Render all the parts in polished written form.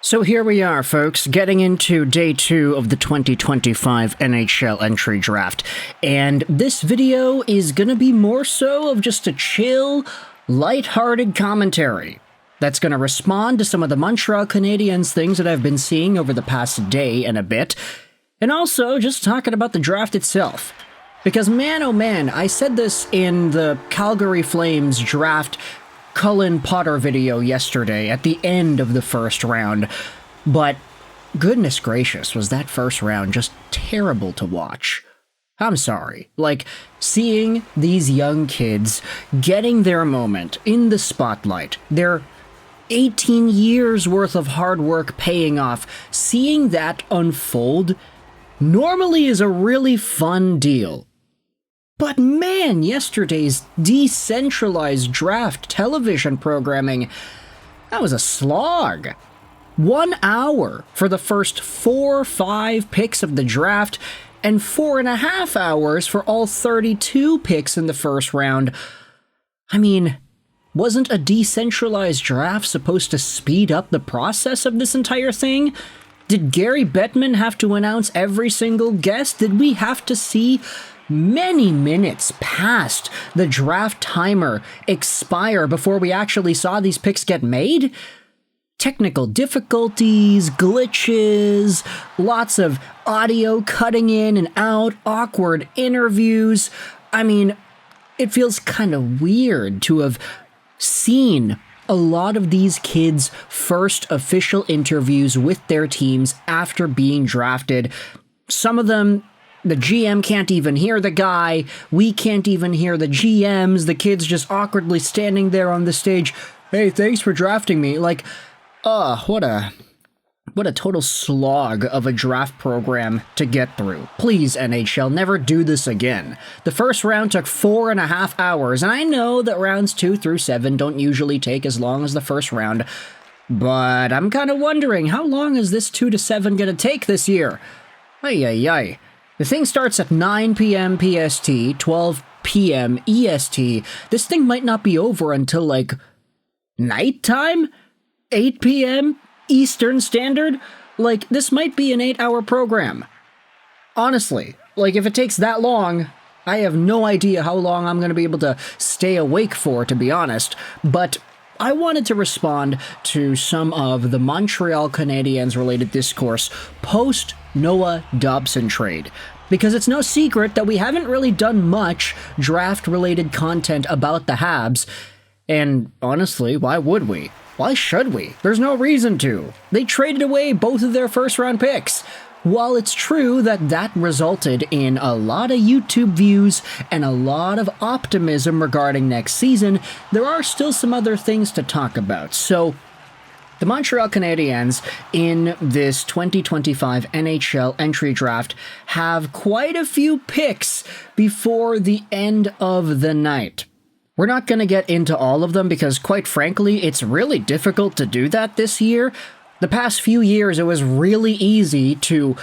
So here we are, folks, getting into day 2 of the 2025 NHL Entry Draft. And this video is gonna be more so of just a chill, lighthearted commentary that's gonna respond to some of the Montreal Canadiens things that I've been seeing over the past day and a bit, and also just talking about the draft itself. Because man, oh man, I said this in the Calgary Flames draft Cullen Potter video yesterday at the end of the first round, but goodness gracious, was that first round just terrible to watch. I'm sorry. Like, seeing these young kids getting their moment in the spotlight, their 18 years worth of hard work paying off, seeing that unfold normally is a really fun deal. But man, yesterday's decentralized draft television programming, that was a slog. 1 hour for the first 4-5 picks of the draft, and 4.5 hours for all 32 picks in the first round. I mean, wasn't a decentralized draft supposed to speed up the process of this entire thing? Did Gary Bettman have to announce every single guest? Did we have to see many minutes past the draft timer expire before we actually saw these picks get made? Technical difficulties, glitches, lots of audio cutting in and out, awkward interviews. I mean, it feels kind of weird to have seen a lot of these kids' first official interviews with their teams after being drafted. Some of them, the GM can't even hear the guy, we can't even hear the GMs, the kids just awkwardly standing there on the stage, "Hey, thanks for drafting me." Like, what a total slog of a draft program to get through. Please, NHL, never do this again. The first round took 4.5 hours, and I know that rounds 2 through 7 don't usually take as long as the first round, but I'm kind of wondering, how long is this 2 to 7 gonna take this year? Ay. The thing starts at 9 p.m. PST, 12 p.m. EST. This thing might not be over until, like, nighttime? 8 p.m. Eastern Standard? Like, this might be an 8-hour program. Honestly, like, if it takes that long, I have no idea how long I'm going to be able to stay awake for, to be honest. But I wanted to respond to some of the Montreal Canadiens related discourse post Noah Dobson trade, because it's no secret that we haven't really done much draft-related content about the Habs, and honestly, why would we? Why should we? There's no reason to. They traded away both of their first-round picks. While it's true that that resulted in a lot of YouTube views and a lot of optimism regarding next season, there are still some other things to talk about. So, the Montreal Canadiens in this 2025 NHL Entry Draft have quite a few picks before the end of the night. We're not going to get into all of them because, quite frankly, it's really difficult to do that this year. The past few years, it was really easy to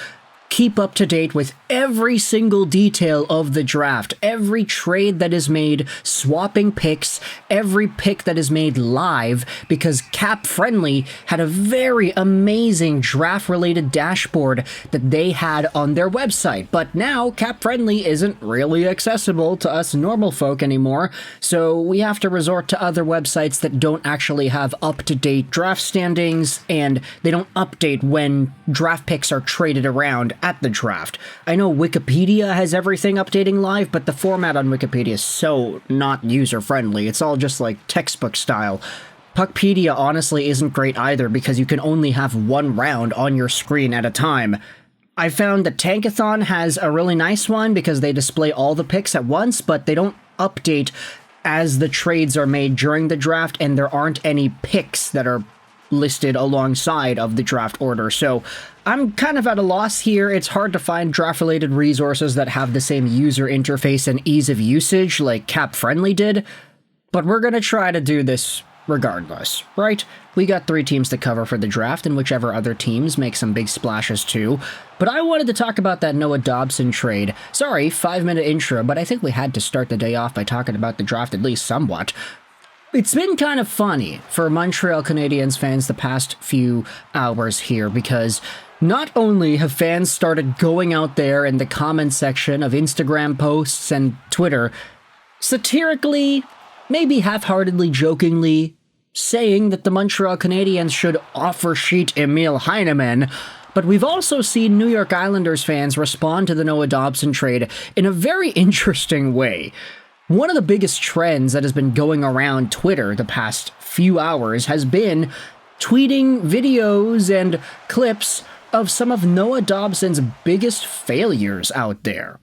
keep up to date with every single detail of the draft, every trade that is made, swapping picks, every pick that is made live, because Cap Friendly had a very amazing draft-related dashboard that they had on their website. But now, Cap Friendly isn't really accessible to us normal folk anymore, so we have to resort to other websites that don't actually have up-to-date draft standings, and they don't update when draft picks are traded around at the draft. I know Wikipedia has everything updating live, but the format on Wikipedia is so not user-friendly. It's all just like textbook style. Puckpedia honestly isn't great either because you can only have one round on your screen at a time. I found that Tankathon has a really nice one because they display all the picks at once, but they don't update as the trades are made during the draft, and there aren't any picks that are listed alongside of the draft order. So I'm kind of at a loss here. It's hard to find draft-related resources that have the same user interface and ease of usage like Cap Friendly did, but we're going to try to do this regardless, right? We got 3 teams to cover for the draft, and whichever other teams make some big splashes too. But I wanted to talk about that Noah Dobson trade. Sorry, 5-minute intro, but I think we had to start the day off by talking about the draft at least somewhat. It's been kind of funny for Montreal Canadiens fans the past few hours here, because not only have fans started going out there in the comment section of Instagram posts and Twitter, satirically, maybe half-heartedly jokingly, saying that the Montreal Canadiens should offer sheet Emil Heineman, but we've also seen New York Islanders fans respond to the Noah Dobson trade in a very interesting way. One of the biggest trends that has been going around Twitter the past few hours has been tweeting videos and clips of some of Noah Dobson's biggest failures out there.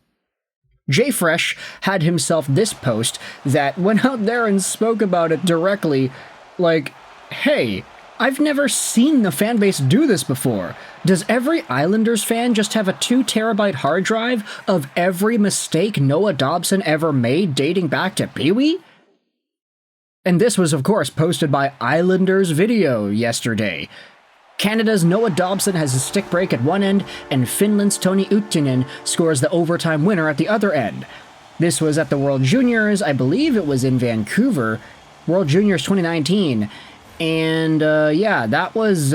JFresh had himself this post that went out there and spoke about it directly, like, hey, I've never seen the fan base do this before. Does every Islanders fan just have a 2 terabyte hard drive of every mistake Noah Dobson ever made dating back to Pee-wee? And this was, of course, posted by Islanders Video yesterday. Canada's Noah Dobson has a stick break at one end, and Finland's Toni Uttinen scores the overtime winner at the other end. This was at the World Juniors, I believe it was in Vancouver, World Juniors 2019, and yeah, that was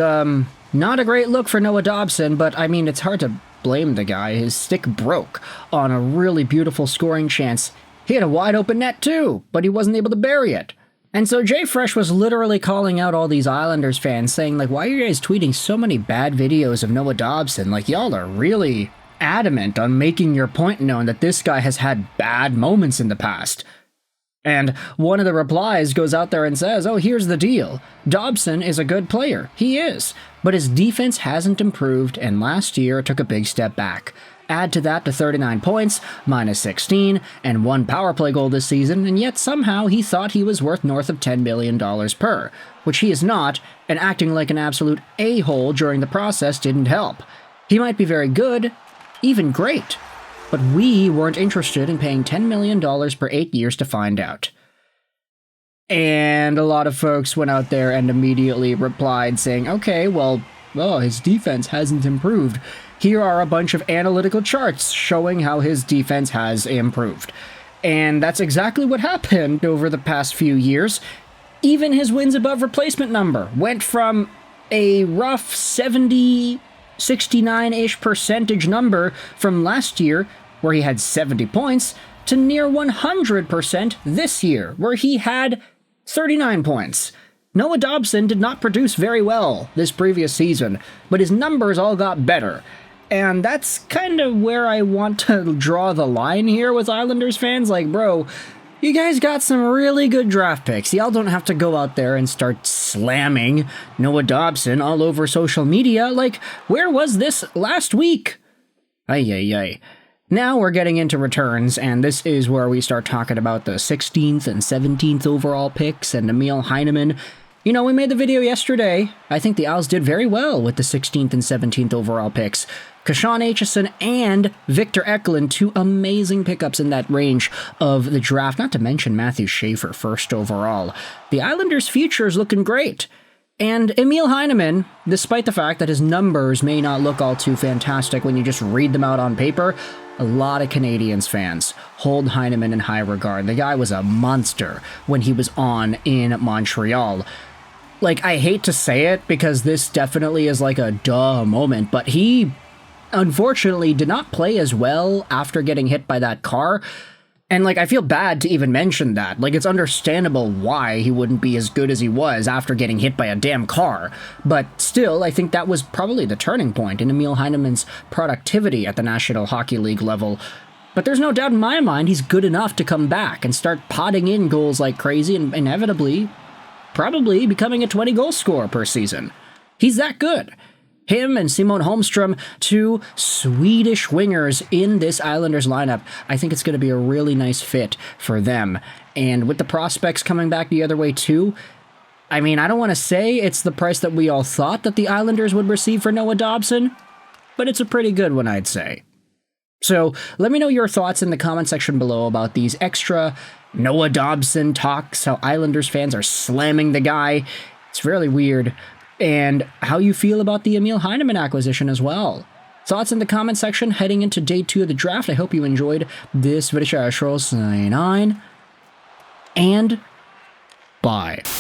not a great look for Noah Dobson, but I mean, it's hard to blame the guy. His stick broke on a really beautiful scoring chance. He had a wide open net too, but he wasn't able to bury it. And so JFresh was literally calling out all these Islanders fans, saying, like, why are you guys tweeting so many bad videos of Noah Dobson? Like, y'all are really adamant on making your point known that this guy has had bad moments in the past. And one of the replies goes out there and says, oh, here's the deal. Dobson is a good player. He is. But his defense hasn't improved, and last year took a big step back. Add to that the 39 points, minus 16, and 1 power play goal this season, and yet somehow he thought he was worth north of $10 million per, which he is not, and acting like an absolute a-hole during the process didn't help. He might be very good, even great, but we weren't interested in paying $10 million per 8 years to find out. And a lot of folks went out there and immediately replied saying, okay, well, his defense hasn't improved. Here are a bunch of analytical charts showing how his defense has improved. And that's exactly what happened over the past few years. Even his wins above replacement number went from a rough 69-ish percentage number from last year, where he had 70 points, to near 100% this year, where he had 39 points. Noah Dobson did not produce very well this previous season, but his numbers all got better. And that's kind of where I want to draw the line here with Islanders fans. Like, bro, you guys got some really good draft picks. Y'all don't have to go out there and start slamming Noah Dobson all over social media. Like, where was this last week? Ay. Now we're getting into returns, and this is where we start talking about the 16th and 17th overall picks and Emil Heineman. You know, we made the video yesterday. I think the Isles did very well with the 16th and 17th overall picks. Kashawn Aitchison and Victor Eklund, 2 amazing pickups in that range of the draft, not to mention Matthew Schaefer, 1st overall. The Islanders' future is looking great. And Emil Heineman, despite the fact that his numbers may not look all too fantastic when you just read them out on paper, a lot of Canadiens fans hold Heineman in high regard. The guy was a monster when he was on in Montreal. Like, I hate to say it because this definitely is like a duh moment, but he unfortunately did not play as well after getting hit by that car. And, like, I feel bad to even mention that. Like, it's understandable why he wouldn't be as good as he was after getting hit by a damn car. But still, I think that was probably the turning point in Emil Heineman's productivity at the National Hockey League level. But there's no doubt in my mind he's good enough to come back and start potting in goals like crazy and inevitably, probably becoming a 20-goal scorer per season. He's that good. Him and Simon Holmstrom, 2 Swedish wingers in this Islanders lineup. I think it's going to be a really nice fit for them. And with the prospects coming back the other way too, I mean, I don't want to say it's the price that we all thought that the Islanders would receive for Noah Dobson, but it's a pretty good one, I'd say. So let me know your thoughts in the comment section below about these extra Noah Dobson talks, how Islanders fans are slamming the guy. It's really weird. And how you feel about the Emil Heineman acquisition as well. Thoughts in the comment section heading into day 2 of the draft. I hope you enjoyed this video. And Bye.